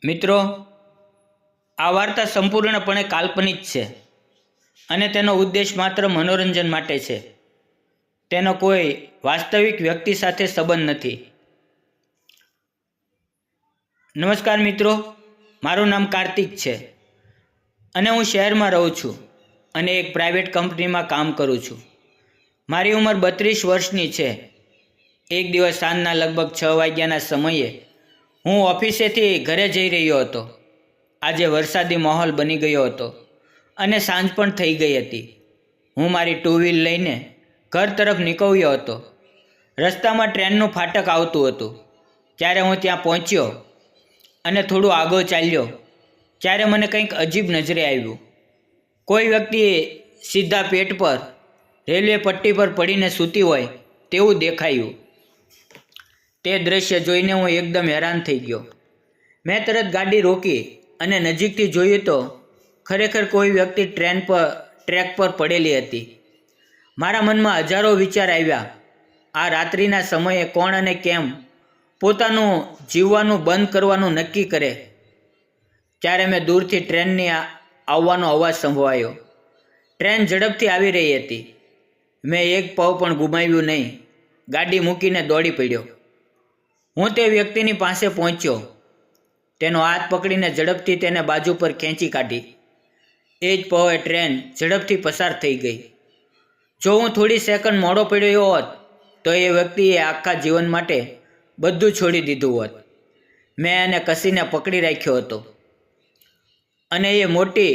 મિત્રો, આ વાર્તા સંપૂર્ણપણે કાલ્પનિક છે અને તેનો ઉદ્દેશ માત્ર મનોરંજન માટે છે. તેનો કોઈ વાસ્તવિક વ્યક્તિ સાથે સંબંધ નથી. નમસ્કાર મિત્રો, મારું નામ કાર્તિક છે અને હું શહેરમાં રહું છું અને એક પ્રાઇવેટ કંપનીમાં કામ કરું છું. મારી ઉંમર 32 વર્ષની છે. એક દિવસ સાંજના લગભગ 6 વાગ્યાના સમયે હું ઓફિસેથી ઘરે જઈ રહ્યો હતો. આજે વરસાદી માહોલ બની ગયો હતો અને સાંજ પણ થઈ ગઈ હતી. હું મારી ટુ વ્હીલ લઈને ઘર તરફ નીકળ્યો હતો. રસ્તામાં ટ્રેનનું ફાટક આવતું હતું. ત્યારે હું ત્યાં પહોંચ્યો અને થોડું આગળ ચાલ્યો ત્યારે મને કંઈક અજીબ નજરે આવ્યું. કોઈ વ્યક્તિ સીધા પેટ પર રેલવે પટ્ટી પર પડીને સૂતી હોય તેવું દેખાયું. તે દ્રશ્ય જોઈને હું એકદમ હેરાન થઈ ગયો. મેં તરત ગાડી રોકી અને નજીકથી જોયું તો ખરેખર કોઈ વ્યક્તિ ટ્રેક પર પડેલી હતી. મારા મનમાં હજારો વિચાર આવ્યા. આ રાત્રિના સમયે કોણ અને કેમ પોતાનું જીવવાનું બંધ કરવાનું નક્કી કરે. ત્યારે મેં દૂરથી ટ્રેનની આવવાનો અવાજ સંભળાયો. ટ્રેન ઝડપથી આવી રહી હતી. મેં એક પળ પણ ગુમાવ્યું નહીં. ગાડી મૂકીને દોડી પડ્યો. હું તે વ્યક્તિની પાસે પહોંચ્યો. તેનો હાથ પકડીને ઝડપથી તેને બાજુ પર ખેંચી કાઢી. એ જ પળે ટ્રેન ઝડપથી પસાર થઈ ગઈ. જો હું થોડી સેકન્ડ મોડો પડ્યો હોત તો એ વ્યક્તિએ આખા જીવન માટે બધું છોડી દીધું હોત. મેં એને કસીને પકડી રાખ્યો હતો અને એ મોટી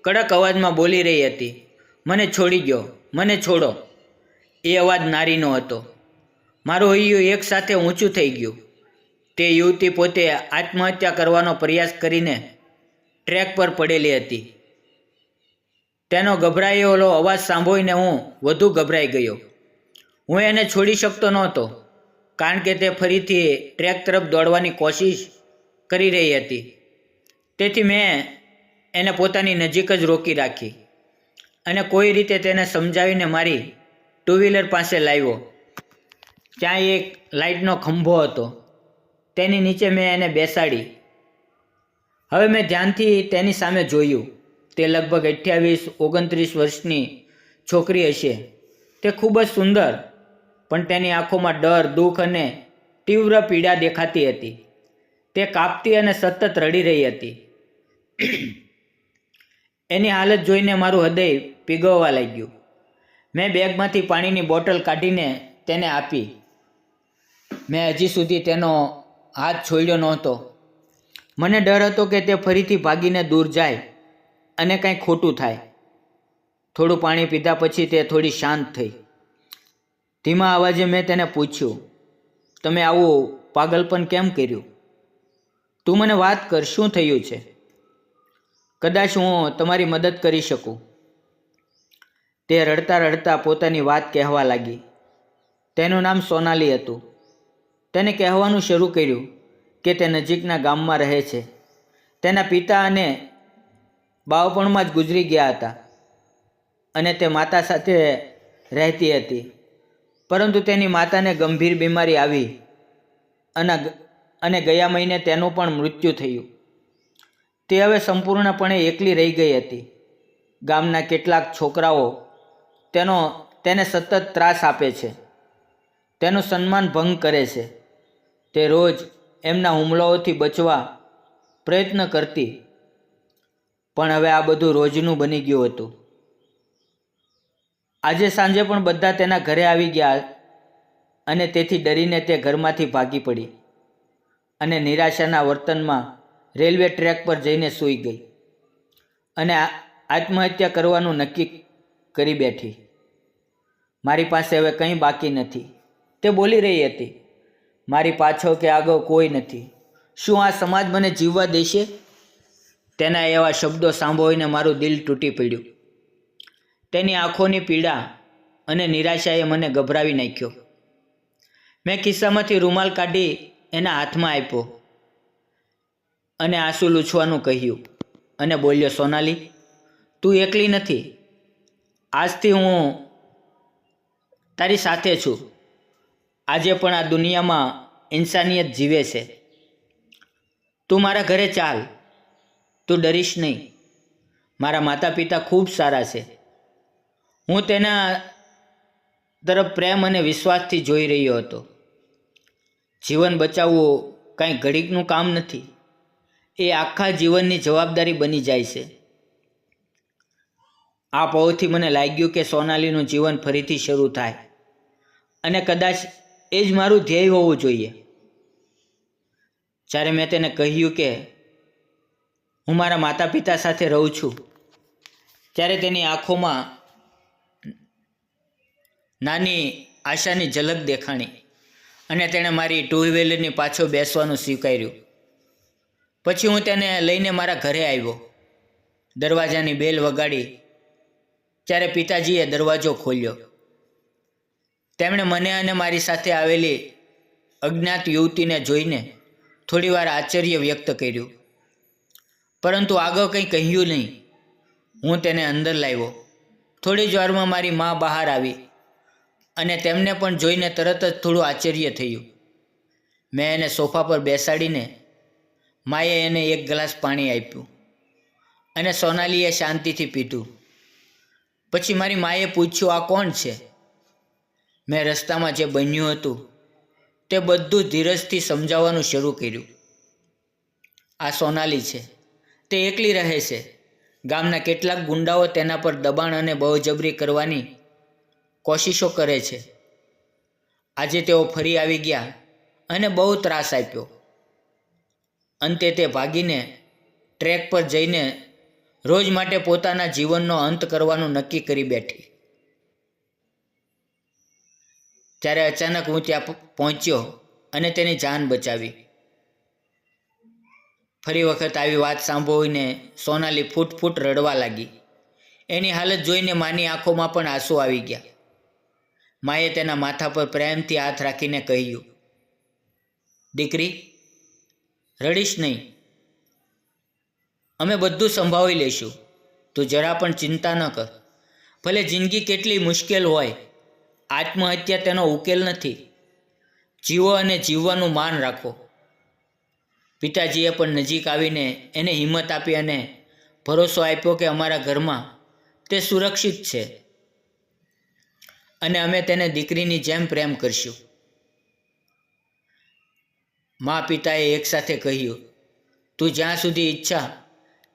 કડક અવાજમાં બોલી રહી હતી, મને છોડી ગયો, મને છોડો. એ અવાજ નારીનો હતો. મારું હૈયું એકસાથે ઊંચું થઈ ગયું. તે યુવતી પોતે આત્મહત્યા કરવાનો પ્રયાસ કરીને ટ્રેક પર પડેલી હતી. તેનો ગભરાયેલો અવાજ સાંભળીને હું વધુ ગભરાઈ ગયો. હું એને છોડી શકતો નહોતો કારણ કે તે ફરીથી ટ્રેક તરફ દોડવાની કોશિશ કરી રહી હતી. તેથી મેં એને પોતાની નજીક જ રોકી રાખી અને કોઈ રીતે તેને સમજાવીને મારી ટુ વ્હીલર પાસે લાવ્યો. ત્યાં એક લાઇટનો ખંભો હતો. તેની નીચે મેં એને બેસાડી. હવે મેં ધ્યાનથી તેની સામે જોયું. તે લગભગ 28-29 વર્ષની છોકરી હશે. તે ખૂબ જ સુંદર, પણ તેની આંખોમાં ડર, દુઃખ અને તીવ્ર પીડા દેખાતી હતી. તે કાપતી અને સતત રડી રહી હતી. એની હાલત જોઈને મારું હૃદય પીગળવા લાગ્યું. મેં બેગમાંથી પાણીની બોટલ કાઢીને તેને આપી. મેં હજી સુધી તેનો હાથ છોડ્યો નહોતો. મને ડર હતો કે તે ફરીથી ભાગીને દૂર જાય અને કંઈ ખોટું થાય. થોડું પાણી પીધા પછી તે થોડી શાંત થઈ. ધીમા અવાજે મેં તેને પૂછ્યું, તમે આવું પાગલપન કેમ કર્યું? તું મને વાત કર, શું થયું છે? કદાચ હું તમારી મદદ કરી શકું. તે રડતા રડતા પોતાની વાત કહેવા લાગી. તેનું નામ સોનાલી હતું. તેને કહેવાનું શરૂ કર્યું કે તે નજીકના ગામમાં રહે છે. તેના પિતા અને બાળપણમાં જ ગુજરી ગયા હતા અને તે માતા સાથે રહેતી હતી. પરંતુ તેની માતાને ગંભીર બીમારી આવી અને ગયા મહિને તેનું પણ મૃત્યુ થયું. તે હવે સંપૂર્ણપણે એકલી રહી ગઈ હતી. ગામના કેટલાક છોકરાઓ તેને સતત ત્રાસ આપે છે. તેનું સન્માન ભંગ કરે છે. તે રોજ એમના હુમલાઓથી બચવા પ્રયત્ન કરતી, પણ હવે આ બધું રોજનું બની ગયું હતું. આજે સાંજે પણ બધા તેના ઘરે આવી ગયા અને તેથી ડરીને તે ઘરમાંથી ભાગી પડી અને નિરાશાના વર્તનમાં રેલવે ટ્રેક પર જઈને સૂઈ ગઈ અને આત્મહત્યા કરવાનું નક્કી કરી બેઠી. મારી પાસે હવે કંઈ બાકી નથી, તે બોલી રહી હતી. મારી પાછળ કે આગળ કોઈ નથી. શું આ સમાજ મને જીવવા દેશે? તેના એવા શબ્દો સાંભળીને મારું દિલ તૂટી પડ્યું. તેની આંખોની પીડા અને નિરાશાએ મને ગભરાવી નાખ્યો. મેં ખિસ્સામાંથી રૂમાલ કાઢી એના હાથમાં આપ્યો અને આંસુ લૂછવાનું કહ્યું અને બોલ્યો, સોનાલી, તું એકલી નથી. આજથી હું તારી સાથે છું. આજે પણ આ દુનિયામાં ઇન્સાનિયત જીવે છે. તું મારા ઘરે ચાલ, તું ડરીશ નહીં. મારા માતા પિતા ખૂબ સારા છે. હું તેના તરફ પ્રેમ અને વિશ્વાસથી જોઈ રહ્યો હતો. જીવન બચાવવું કાંઈ ઘડીકનું કામ નથી, એ આખા જીવનની જવાબદારી બની જાય છે. આ પહોંચથી મને લાગ્યું કે સોનાલીનું જીવન ફરીથી શરૂ થાય અને કદાચ એ જ મારું ધ્યેય હોવું જોઈએ. જ્યારે મેં તેને કહ્યું કે હું મારા માતા પિતા સાથે રહું છું, ત્યારે તેની આંખોમાં નાની આશાની ઝલક દેખાણી અને તેણે મારી ટુ વ્હીલરની પાછળ બેસવાનું સ્વીકાર્યું. પછી હું તેને લઈને મારા ઘરે આવ્યો. દરવાજાની બેલ વગાડી ત્યારે પિતાજીએ દરવાજો ખોલ્યો. તેમણે મને અને મારી સાથે આવેલી અજ્ઞાત યુવતીને જોઈને થોડીવાર આશ્ચર્ય વ્યક્ત કર્યું, પરંતુ આગળ કંઈ કહ્યું નહીં. હું તેને અંદર લાવ્યો. થોડી જ વારમાં મારી મા બહાર આવી અને તેમને પણ જોઈને તરત જ થોડું આશ્ચર્ય થયું. મેં એને સોફા પર બેસાડીને માએ એને એક ગ્લાસ પાણી આપ્યું અને સોનાલીએ શાંતિથી પીધું. પછી મારી માએ પૂછ્યું, આ કોણ છે? મેં રસ્તામાં જે બન્યું હતું તે બધું ધીરજથી સમજાવવાનું શરૂ કર્યું. આ સોનાલી છે. તે એકલી રહે છે. ગામના કેટલાક ગુંડાઓ તેના પર દબાણ અને બળજબરી કરવાની કોશિશો કરે છે. આજે તેઓ ફરી આવી ગયા અને બહુ ત્રાસ આપ્યો. અંતે તે ભાગીને ટ્રેક પર જઈને રોજ માટે પોતાના જીવનનો અંત કરવાનું નક્કી કરી બેઠી. ત્યારે અચાનક હું ત્યાં પહોંચ્યો અને તેની જાન બચાવી. ફરી વખત આવી વાત સાંભળીને સોનાલી ફૂટ ફૂટ રડવા લાગી. એની હાલત જોઈને માની આંખોમાં પણ આંસુ આવી ગયા. માએ તેના માથા પર પ્રેમથી હાથ રાખીને કહ્યું, દીકરી, રડીશ નહીં. અમે બધું સંભાળી લઈશું. તું જરા પણ ચિંતા ન કર. ભલે જિંદગી કેટલી મુશ્કેલ હોય, આત્મહત્યા તેનો ઉકેલ નથી. જીવો અને જીવવાનું માન રાખો. પિતાજીએ પણ નજીક આવીને એને હિંમત આપી અને ભરોસો આપ્યો કે અમારા ઘરમાં તે સુરક્ષિત છે અને અમે તેને દીકરીની જેમ પ્રેમ કરશું. મા પિતાએ એકસાથે કહ્યું, તું જ્યાં સુધી ઈચ્છા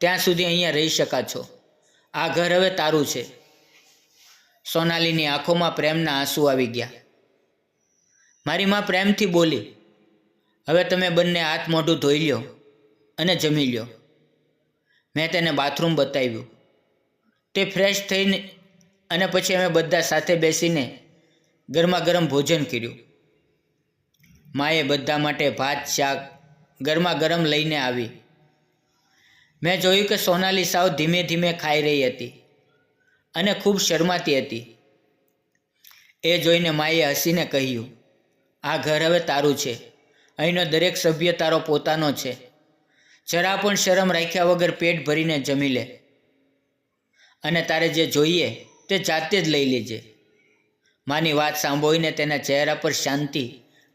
ત્યાં સુધી અહીંયા રહી શકા છો. આ ઘર હવે તારું છે. સોનાલીની આંખોમાં પ્રેમના આંસુ આવી ગયા. મારી મા પ્રેમથી બોલી, હવે તમે બંને હાથ મોઢું ધોઈ લ્યો અને જમી લ્યો. મેં તેને બાથરૂમ બતાવ્યું. તે ફ્રેશ થઈને અને પછી અમે બધા સાથે બેસીને ગરમા ગરમ ભોજન કર્યું. માએ બધા માટે ભાત શાક ગરમા ગરમ લઈને આવી. મેં જોયું કે સોનાલી સાવ ધીમે ધીમે ખાઈ રહી હતી અને ખૂબ શરમાતી હતી. એ જોઈને માએ હસીને કહ્યું, આ ઘર હવે તારું છે. અહીંનો દરેક સભ્ય તારો પોતાનો છે. જરા પણ શરમ રાખ્યા વગર પેટ ભરીને જમી લે અને તારે જે જોઈએ તે જાતે જ લઈ લેજે. માની વાત સાંભળીને તેના ચહેરા પર શાંતિ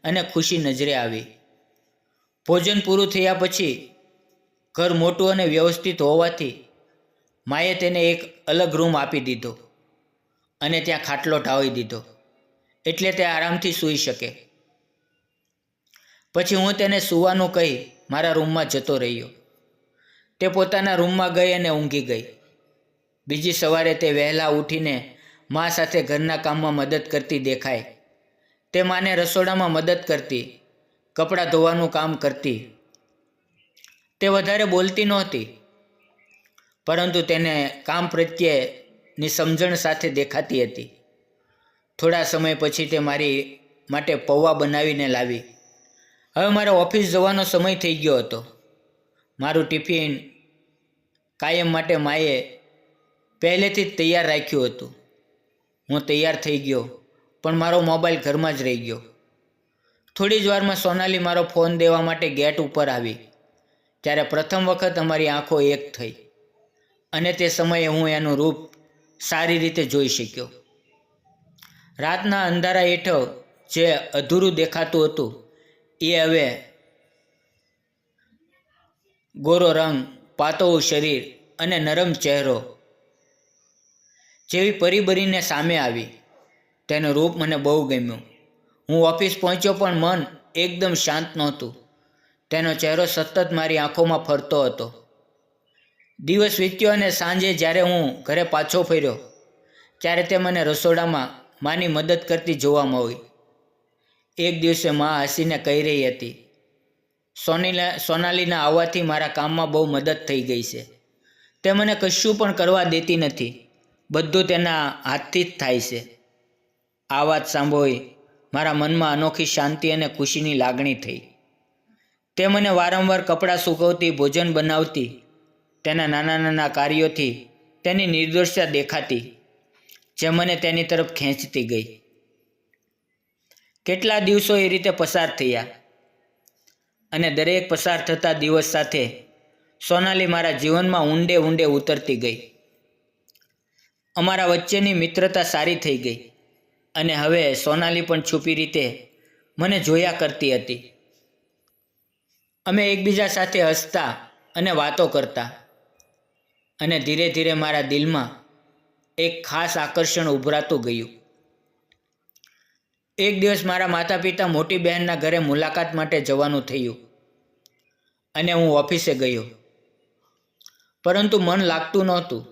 અને ખુશી નજરે આવી. ભોજન પૂરું થયા પછી ઘર મોટું અને વ્યવસ્થિત હોવાથી માએ તેને એક અલગ રૂમ આપી દીધો અને ત્યાં ખાટલો ઢાળી દીધો એટલે તે આરામથી સૂઈ શકે. પછી હું તેને સૂવાનું કહી મારા રૂમમાં જતો રહ્યો. તે પોતાના રૂમમાં ગઈ અને ઊંઘી ગઈ. બીજી સવારે તે વહેલા ઉઠીને મા સાથે ઘરના કામમાં મદદ કરતી દેખાય. તે માને રસોડામાં મદદ કરતી, કપડાં ધોવાનું કામ કરતી. તે વધારે બોલતી નહોતી, પરંતુ તેને કામ પ્રત્યેની સમજણ સાથે દેખાતી હતી. થોડા સમય પછી તે મારી માટે પૌવા બનાવીને લાવી. હવે મારે ઓફિસ જવાનો સમય થઈ ગયો હતો. મારું ટિફિન કાયમ માટે માએ પહેલેથી જ તૈયાર રાખ્યું હતું. હું તૈયાર થઈ ગયો, પણ મારો મોબાઈલ ઘરમાં જ રહી ગયો. થોડી જ વારમાં સોનાલી મારો ફોન દેવા માટે ગેટ ઉપર આવી. ત્યારે પ્રથમ વખત અમારી આંખો એક થઈ અને તે સમયે હું એનું રૂપ સારી રીતે જોઈ શક્યો. રાતના અંધારા હેઠળ જે અધૂરું દેખાતું હતું એ હવે ગોરો રંગ, પાતળું શરીર અને નરમ ચહેરો જેવી પરીબરીને સામે આવી. તેનું રૂપ મને બહુ ગમ્યું. હું ઓફિસ પહોંચ્યો પણ મન એકદમ શાંત નહોતું. તેનો ચહેરો સતત મારી આંખોમાં ફરતો હતો. દિવસ વીત્યો અને સાંજે જ્યારે હું ઘરે પાછો ફર્યો ત્યારે તે મને રસોડામાં માની મદદ કરતી જોવા મળી. એક દિવસે મા હસીને કહી રહી હતી, સોનાલીના આવવાથી મારા કામમાં બહુ મદદ થઈ ગઈ છે. તે મને કશું પણ કરવા દેતી નથી. બધું તેના હાથથી જ થાય છે. આ વાત સાંભળી મારા મનમાં અનોખી શાંતિ અને ખુશીની લાગણી થઈ. તે મને વારંવાર કપડાં સૂકવતી, ભોજન બનાવતી, તેના નાના નાના કાર્યોથી તેની નિર્દોષતા દેખાતી, જે મને તેની તરફ ખેંચતી ગઈ. કેટલા દિવસો એ રીતે પસાર થયા અને દરેક પસાર થતા દિવસ સાથે સોનાલી મારા જીવનમાં ઊંડે ઊંડે ઉતરતી ગઈ. અમારા વચ્ચેની મિત્રતા સારી થઈ ગઈ અને હવે સોનાલી પણ છુપી રીતે મને જોયા કરતી હતી. અમે એકબીજા સાથે હસતા અને વાતો કરતા અને ધીરે ધીરે મારા દિલમાં એક ખાસ આકર્ષણ ઉભરાતું ગયું. એક દિવસ મારા માતા પિતા મોટી બહેનના ઘરે મુલાકાત માટે જવાનું થયું અને હું ઓફિસે ગયો. પરંતુ મન લાગતું નહોતું.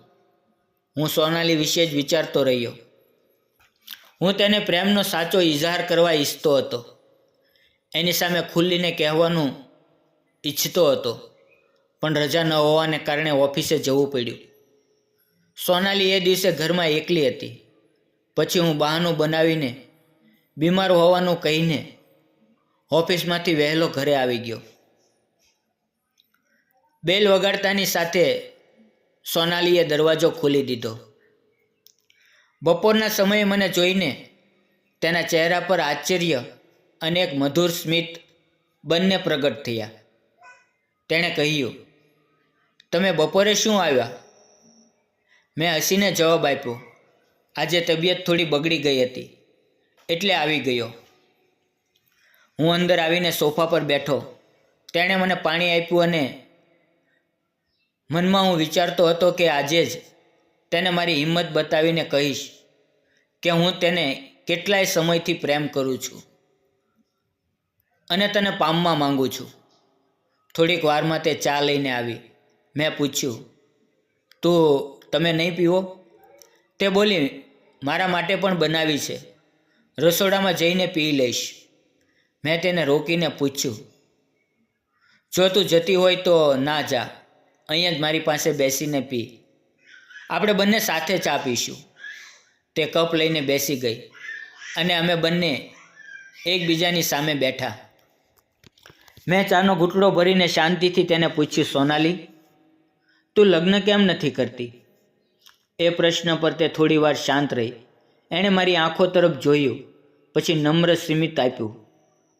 હું સોનાલી વિશે જ વિચારતો રહ્યો. હું તેને પ્રેમનો સાચો ઇઝહાર કરવા ઈચ્છતો હતો. એની સામે ખુલ્લીને કહેવાનું ઈચ્છતો હતો, પણ રજા ન હોવાને કારણે ઓફિસે જવું પડ્યું. સોનાલી એ દિવસે ઘરમાં એકલી હતી. પછી હું બહાનું બનાવીને બીમાર હોવાનું કહીને ઓફિસમાંથી વહેલો ઘરે આવી ગયો. બેલ વગાડતાની સાથે સોનાલીએ દરવાજો ખોલી દીધો. બપોરના સમયે મને જોઈને તેના ચહેરા પર આશ્ચર્ય અને એક મધુર સ્મિત બંને પ્રગટ થયા. તેણે કહ્યું, તમે બપોરે શું આવ્યા? મેં હસીને જવાબ આપ્યો, આજે તબિયત થોડી બગડી ગઈ હતી એટલે આવી ગયો. હું અંદર આવીને સોફા પર બેઠો. તેણે મને પાણી આપ્યું અને મનમાં હું વિચારતો હતો કે આજે જ તેને મારી હિંમત બતાવીને કહીશ કે હું તેને કેટલાય સમયથી પ્રેમ કરું છું અને તને પામવા માંગુ છું. થોડીક વારમાં તે ચા લઈને આવી. મેં પૂછ્યું, તમે નહીં પીવો? તે બોલી, મારા માટે પણ બનાવી છે, રસોડામાં જઈને પી લઈશ. મેં તેને રોકીને પૂછ્યું, જો તું જતી હોય તો ના જા, અહીંયા જ મારી પાસે બેસીને પી. આપણે બંને સાથે ચા પીશું. તે કપ લઈને બેસી ગઈ અને અમે બંને એકબીજાની સામે બેઠા. મેં ચાનો ઘૂંટડો ભરીને શાંતિથી તેને પૂછ્યું, સોનાલી, તું લગ્ન કેમ નથી કરતી? એ પ્રશ્ન પર તે થોડી વાર શાંત રહી. એણે મારી આંખો તરફ જોયું, પછી નમ્ર સ્મિત આપ્યું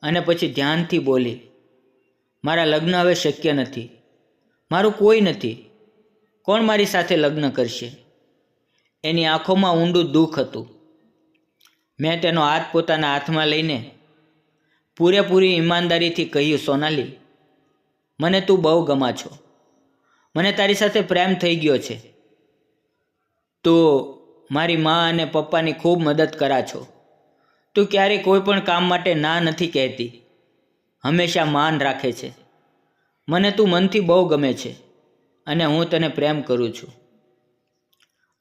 અને પછી ધ્યાનથી બોલી, મારા લગ્ન હવે શક્ય નથી. મારું કોઈ નથી. કોણ મારી સાથે લગ્ન કરશે? એની આંખોમાં ઊંડું દુઃખ હતું. મેં તેનો હાથ પોતાના હાથમાં લઈને પૂરેપૂરી ઈમાનદારીથી કહ્યું, સોનાલી, મને તું બહુ ગમા છો. મને તારી સાથે પ્રેમ થઈ ગયો છે. તું મારી મા અને પપ્પાની ખૂબ મદદ કરા છો. તું ક્યારેય કોઈ પણ કામ માટે ના નથી કહેતી. હંમેશા માન રાખે છે. મને તું મનથી બહુ ગમે છે અને હું તને પ્રેમ કરું છું.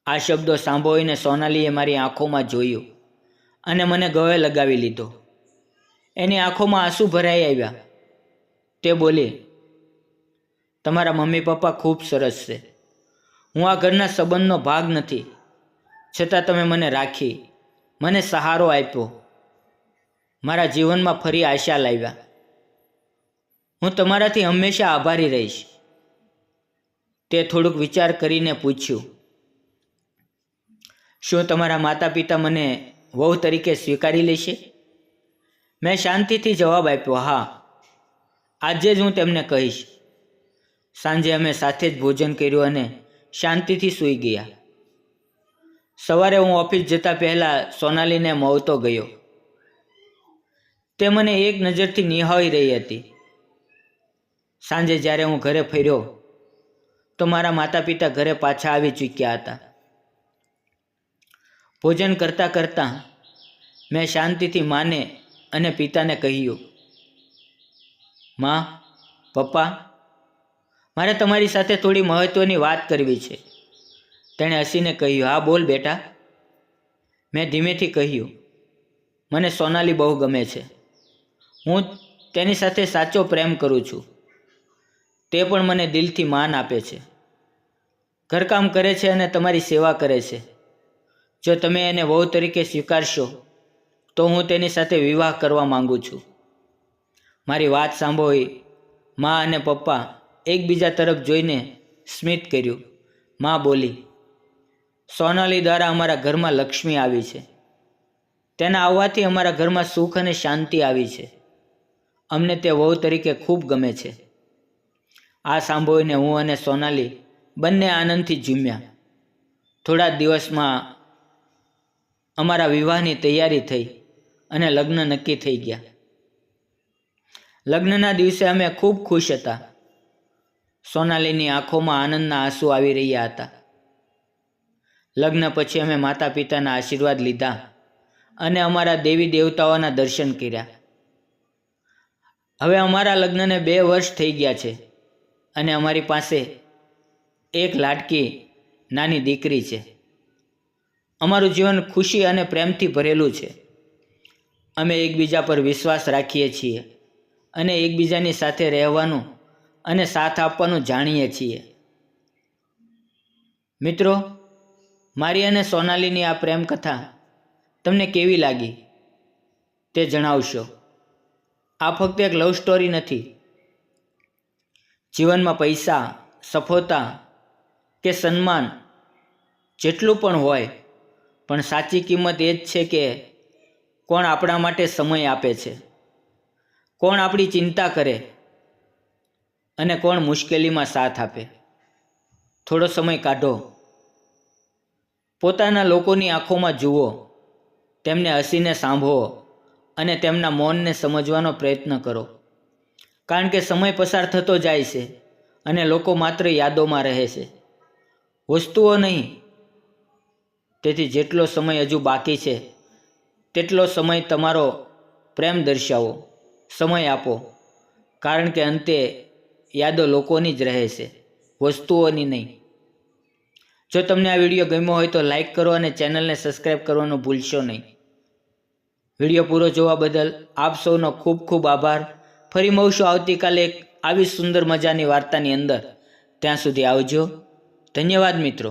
આ શબ્દો સાંભળીને સોનાલીએ મારી આંખોમાં જોયું અને મને ગળે લગાવી લીધો. એની આંખોમાં આંસુ ભરાઈ આવ્યા. તે બોલી, તમારા મમ્મી પપ્પા ખૂબ સરસ છે. હું આ ઘરના સંબંધનો ભાગ નથી, છતાં તમે મને રાખી, મને સહારો આપ્યો, મારા જીવનમાં ફરી આશા લાવ્યા. હું તમારાથી હંમેશા આભારી રહીશ. તે થોડુંક વિચાર કરીને પૂછ્યું, શું તમારા માતા પિતા મને વહુ તરીકે સ્વીકારી લેશે? મેં શાંતિથી જવાબ આપ્યો, હા, આજે જ હું તેમને કહીશ. સાંજે અમે સાથે જ ભોજન કર્યું અને શાંતિથી સૂઈ ગયા. સવારે હું ઓફિસ જતા પહેલાં સોનાલીને મળતો ગયો. તે મને એક નજરથી નિહાળી રહી હતી. સાંજે જ્યારે હું ઘરે ફર્યો તો મારા માતા પિતા ઘરે પાછા આવી ચૂક્યા હતા. ભોજન કરતાં કરતાં મેં શાંતિથી માને અને પિતાને કહ્યું, માં, પપ્પા, મારે તમારી સાથે થોડી મહત્ત્વની વાત કરવી છે. તેણે હસીને કહ્યું, હા બોલ બેટા. મેં ધીમેથી કહ્યું, મને સોનાલી બહુ ગમે છે. હું તેની સાથે સાચો પ્રેમ કરું છું. તે પણ મને દિલથી માન આપે છે, ઘરકામ કરે છે અને તમારી સેવા કરે છે. જો તમે એને વહુ તરીકે સ્વીકારશો તો હું તેની સાથે વિવાહ કરવા માંગુ છું. મારી વાત સાંભળી મા અને પપ્પા એકબીજા તરફ જોઈને સ્મિત કર્યું. મા બોલી, સોનાલી દ્વારા અમારા ઘરમાં લક્ષ્મી આવી છે. તેના આવવાથી અમારા ઘરમાં સુખ અને શાંતિ આવી છે. અમને તે વહુ તરીકે ખૂબ ગમે છે. આ સાંભળીને હું અને સોનાલી બંને આનંદથી ઝૂમ્યા. થોડા જ દિવસમાં અમારા વિવાહની તૈયારી થઈ અને લગ્ન નક્કી થઈ ગયા. લગ્નના દિવસે અમે ખૂબ ખુશ હતા. સોનાલીની આંખોમાં આનંદના આંસુ આવી રહ્યા હતા. લગ્ન પછી અમે માતા પિતાના આશીર્વાદ લીધા અને અમારા દેવી દેવતાઓના દર્શન કર્યા. હવે અમારા લગ્નને 2 વર્ષ થઈ ગયા છે અને અમારી પાસે એક લાડકી નાની દીકરી છે. અમારું જીવન ખુશી અને પ્રેમથી ભરેલું છે. અમે એકબીજા પર વિશ્વાસ રાખીએ છીએ અને એકબીજાની સાથે રહેવાનું અને સાથ આપવાનું જાણીએ છીએ. મિત્રો, મારી અને સોનાલીની આ પ્રેમ કથા તમને કેવી લાગી તે જણાવશો. આ ફક્ત એક લવ સ્ટોરી નથી. જીવનમાં પૈસા, સફળતા કે સન્માન જેટલું પણ હોય, પણ સાચી કિંમત એ જ છે કે કોણ આપણા માટે સમય આપે છે, કોણ આપણી ચિંતા કરે અને કોણ મુશ્કેલીમાં સાથ આપે. થોડો સમય કાઢો, પોતાના લોકોની આંખોમાં જુઓ, તેમને હસીને સાંભળો અને તેમના મૌનને સમજવાનો પ્રયત્ન કરો. કારણ કે સમય પસાર થતો જાય છે અને લોકો માત્ર યાદોમાં રહે છે, વસ્તુઓ નહીં. તેથી જેટલો સમય હજુ બાકી છે તેટલો સમય તમારો પ્રેમ દર્શાવો, સમય આપો. કારણ કે અંતે યાદો લોકોની જ રહે છે, વસ્તુઓની નહીં. જો તમને આ વિડીયો ગમ્યો હોય તો લાઈક કરો અને ચેનલને સબસ્ક્રાઈબ કરવાનું ભૂલશો નહીં. વિડીયો પૂરો જોવા બદલ આપ સૌનો ખૂબ ખૂબ આભાર. ફરી મળશું આવતીકાલે એક આવી સુંદર મજાની વાર્તાની અંદર. ત્યાં સુધી આવજો. ધન્યવાદ મિત્રો.